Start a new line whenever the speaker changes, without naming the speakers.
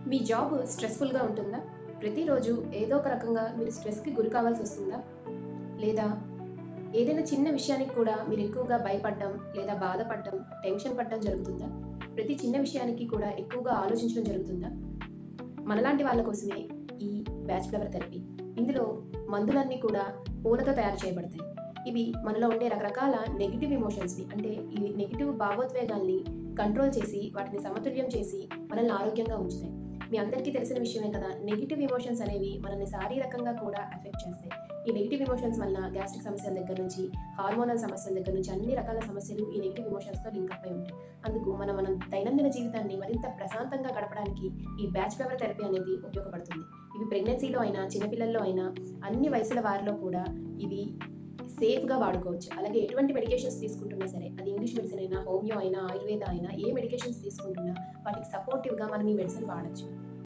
మీ job స్ట్రెస్‌ఫుల్‌గా ఉంటుందా? ప్రతిరోజు ఏదో ఒక రకంగా మీరు స్ట్రెస్‌కి గురి కావాల్సి వస్తుందా? లేదా ఏదైనా చిన్న విషయానికి కూడా మీరు ఎక్కువగా భయపడడం, లేదా బాధపడడం, టెన్షన్ పడడం జరుగుతుందా? ప్రతి చిన్న విషయానికి కూడా ఎక్కువగా ఆలోచించడం జరుగుతుందా? మనలాంటి వాళ్ళ కోసమే ఈ బ్యాచ్ ఫ్లవర్ థెరపీ. ఇందులో మందులన్నీ కూడా పూలతో తయారు చేయబడతాయి. ఇవి మనలో ఉండే రకరకాల నెగెటివ్ ఎమోషన్స్‌ని అంటే ఈ నెగెటివ్ భావోద్వేగాల్ని కంట్రోల్ చేసి, వాటిని సమతుల్యం చేసి మనల్ని ఆరోగ్యంగా ఉంచుతాయి. మీ అందరికీ తెలిసిన విషయమే కదా! నెగెటివ్ ఎమోషన్స్ అనేవి మనల్ని శారీరకంగా కూడా ఎఫెక్ట్ చేస్తాయి. ఈ నెగెటివ్ ఎమోషన్స్ వల్ల గ్యాస్ట్రిక్ సమస్యల దగ్గర నుంచి, హార్మోనల్ సమస్యల దగ్గర నుంచి అన్ని రకాల సమస్యలు ఈ నెగెటివ్ ఎమోషన్స్‌తో లింక్ అప్ అయి ఉంటాయి. అందుకు మనం దైనందిన జీవితాన్ని మరింత ప్రశాంతంగా గడపడానికి ఈ బ్యాచ్ ఫ్లవర్ థెరపీ అనేది ఉపయోగపడుతుంది. ఇవి ప్రెగ్నెన్సీలో అయినా, చిన్నపిల్లల్లో అయినా, అన్ని వయసుల వారిలో కూడా ఇవి సేఫ్‌గా వాడుకోవచ్చు. అలాగే ఎటువంటి మెడికేషన్స్ తీసుకుంటున్నా సరే, అది ఇంగ్లీష్ మెడిసిన్ అయినా, హోమియో అయినా, ఆయుర్వేద అయినా, ఏ మెడికేషన్స్ తీసుకుంటున్నా వాటికి సపోర్టివ్‌గా మనం ఈ మెడిసిన్ వాడొచ్చు.